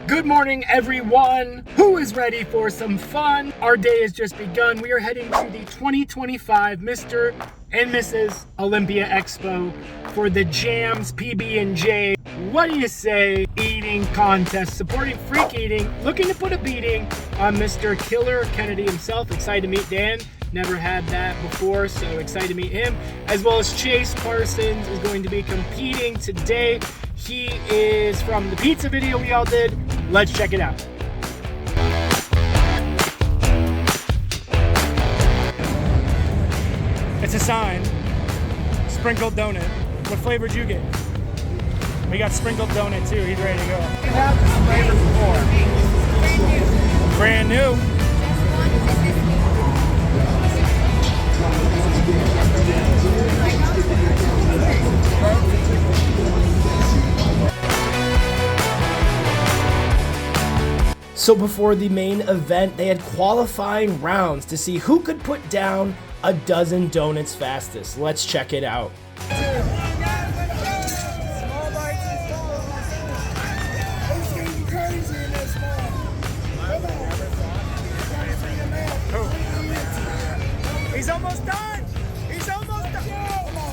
Good morning, everyone. Who is ready for some fun? Our day has just begun. We are heading to the 2025 Mr. and Mrs. Olympia Expo for the Jams Pb&J. What do you say? Eating contest, supporting freak eating, looking to put a beating on Mr. Killer Kennedy himself. Excited to meet Dan. Never had that before, so excited to meet him. As well as Chase Parsons is going to be competing today. He is from the pizza video we all did. Let's check it out. It's a sign. Sprinkled donut. What flavor did you get? We got sprinkled donut too. He's ready to go. We have this flavor before. Brand new. So before the main event, they had qualifying rounds to see who could put down a dozen donuts fastest. Let's check it out. He's almost done. He's almost done.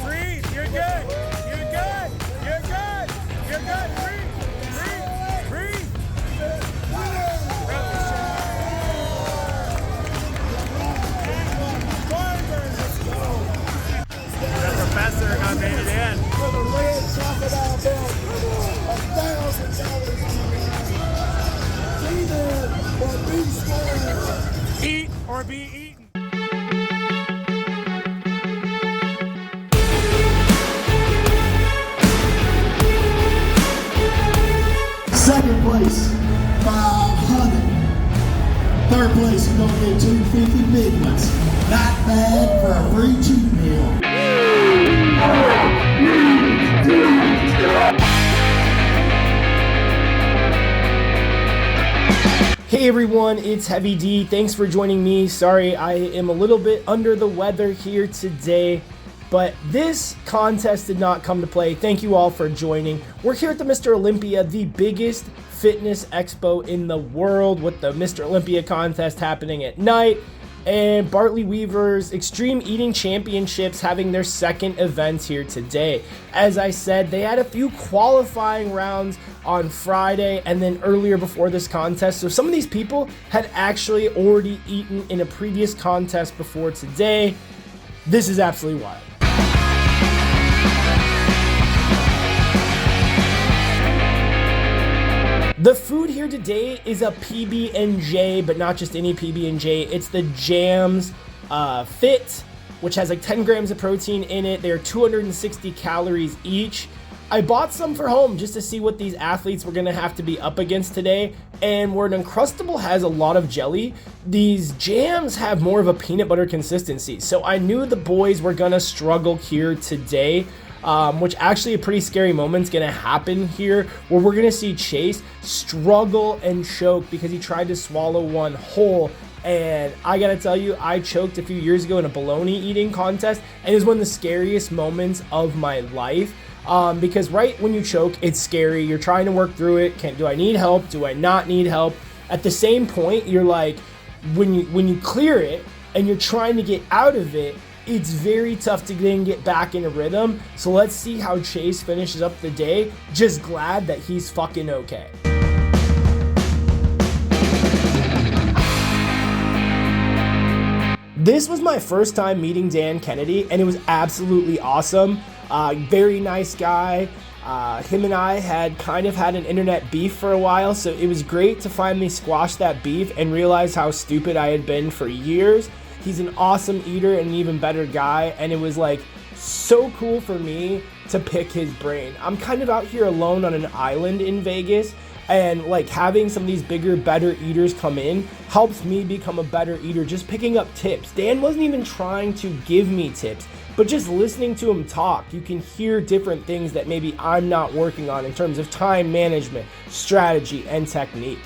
Breathe. You're good. You're good. You're good. You're good. Breathe. Breathe. Breathe. The professor got made it in. For the red crocodile belt, $1,000. Eat or be eaten. Second place, 500. Third place, you're gonna get 250 big ones. Not bad for a free cheat meal. Hey everyone, it's Heavy D. Thanks for joining me. Sorry, I am a little bit under the weather here today, but this contest did not come to play. Thank you all for joining. We're here at the Mr. Olympia, the biggest fitness expo in the world, with the Mr. Olympia contest happening at night and Bartley Weaver's Extreme Eating Championships having their second event here today. As I said, they had a few qualifying rounds on Friday and then earlier before this contest. So some of these people had actually already eaten in a previous contest before today. This is absolutely wild. The food here today is a Pb&J, but not just any Pb&J. It's the Jams Fit, which has like 10 grams of protein in it. They're 260 calories each. I bought some for home just to see what these athletes were gonna have to be up against today. And where an Uncrustable has a lot of jelly, these jams have more of a peanut butter consistency. So I knew the boys were gonna struggle here today. Which actually a pretty scary moment's gonna happen here, where we're gonna see Chase struggle and choke because he tried to swallow one whole. And I gotta tell you, I choked a few years ago in a bologna eating contest, and it was one of the scariest moments of my life. Because right when you choke, it's scary. You're trying to work through it. Do I need help? Do I not need help? At the same point, you're like, when you clear it and you're trying to get out of it, it's very tough to then get back in a rhythm. So let's see how Chase finishes up the day. Just glad that he's fucking okay. This was my first time meeting Dan Kennedy, and it was absolutely awesome. Very nice guy. Him and I had kind of had an internet beef for a while, so it was great to finally squash that beef and realize how stupid I had been for years. He's an awesome eater and an even better guy, and it was like so cool for me to pick his brain. I'm kind of out here alone on an island in Vegas, and like having some of these bigger, better eaters come in helps me become a better eater, just picking up tips. Dan wasn't even trying to give me tips, but just listening to him talk, you can hear different things that maybe I'm not working on in terms of time management, strategy, and technique.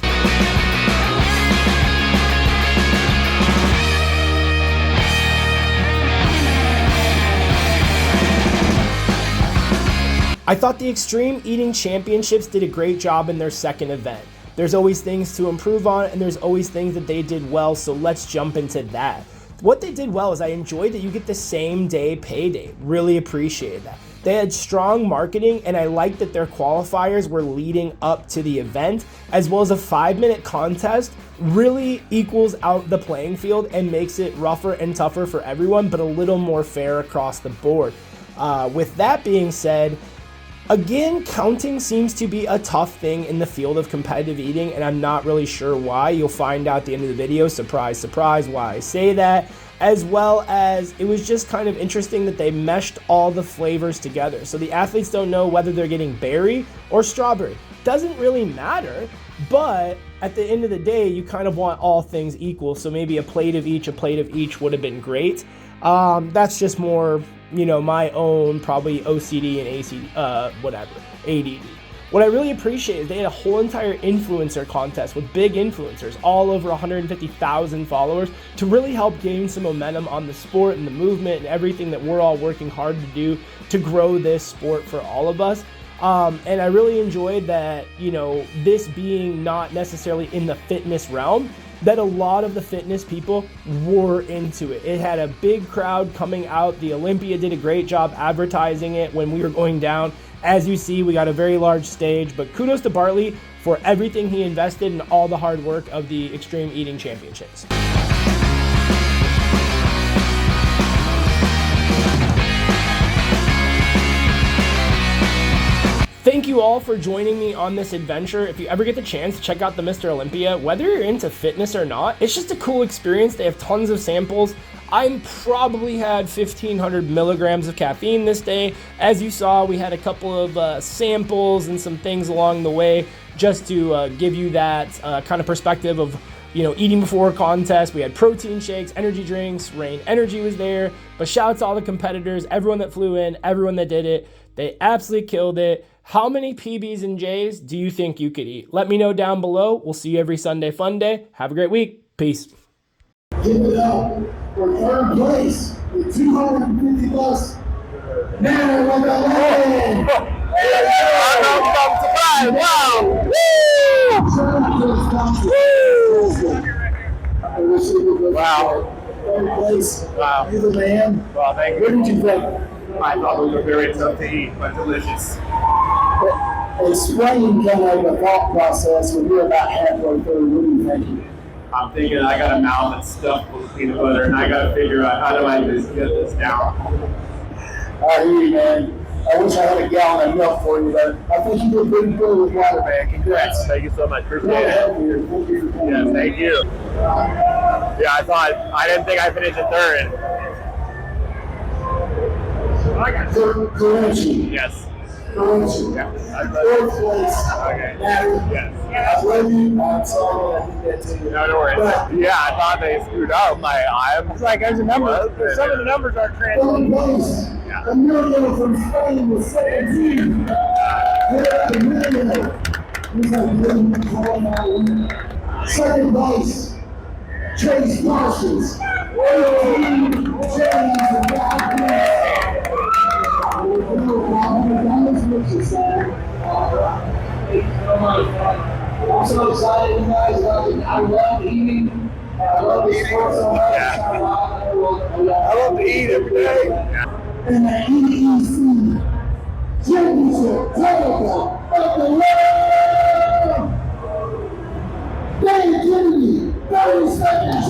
I thought the Extreme Eating Championships did a great job in their second event. There's always things to improve on, and there's always things that they did well, so let's jump into that. What they did well is I enjoyed that you get the same day payday. Really appreciated that. They had strong marketing, and I liked that their qualifiers were leading up to the event, as well as a 5-minute contest really equals out the playing field and makes it rougher and tougher for everyone, but a little more fair across the board. With that being said, again, counting seems to be a tough thing in the field of competitive eating, and I'm not really sure why. You'll find out at the end of the video, surprise, surprise, why I say that. As well as it was just kind of interesting that they meshed all the flavors together. So the athletes don't know whether they're getting berry or strawberry. Doesn't really matter, but at the end of the day, you kind of want all things equal. So maybe a plate of each would have been great. That's just more, my own probably OCD and ADD. What I really appreciate is they had a whole entire influencer contest with big influencers, all over 150,000 followers, to really help gain some momentum on the sport and the movement and everything that we're all working hard to do to grow this sport for all of us. And I really enjoyed that, this being not necessarily in the fitness realm, that a lot of the fitness people were into it. It had a big crowd coming out. The Olympia did a great job advertising it when we were going down. As you see, we got a very large stage, but kudos to Bartley for everything he invested in all the hard work of the Extreme Eating Championships. Thank you all for joining me on this adventure. If you ever get the chance, check out the Mr. Olympia. Whether you're into fitness or not, it's just a cool experience. They have tons of samples. I probably had 1,500 milligrams of caffeine this day. As you saw, we had a couple of samples and some things along the way just to give you that kind of perspective of, eating before a contest. We had protein shakes, energy drinks, Rain Energy was there. But shout out to all the competitors, everyone that flew in, everyone that did it. They absolutely killed it. How many PBs and Js do you think you could eat? Let me know down below. We'll see you every Sunday fun day. Have a great week. Peace. Give it up for third place with 250 plus. Now we're going Wow. Third place. Wow. You're the man. Well, thank you. What did you think? I thought those were very tough to eat, but delicious. Explain kind of the thought process when you're about halfway through. What are you thinking? I'm thinking I got a mouth that's stuffed with peanut butter, and I got to figure out how do I just get this down. I hear you, man. I wish I had a gallon of milk for you, but I think you did pretty good with water, man. Congrats. Thank you so much. Appreciate Glad to it. help you. Thank you for coming. Yeah, thank you. Yeah, I didn't think I finished in third. Correct. Yes. Yeah. Fourth place. Okay. Yes. I love you. I'm sorry I did that to you. No, no worries. But, yeah, I thought they screwed up. It's like there's a number. Some of the numbers aren't third translating. place. Yeah. A million from Spain was 17. Yeah, a million. He's like million calling out. Second place. Chase Parsons. 18. James I'm so excited, you guys. I love eating. I love the sport so much. Yeah. I love to eat every day. And the EEC Championship Belt of the world. Dave Kennedy, 30 seconds.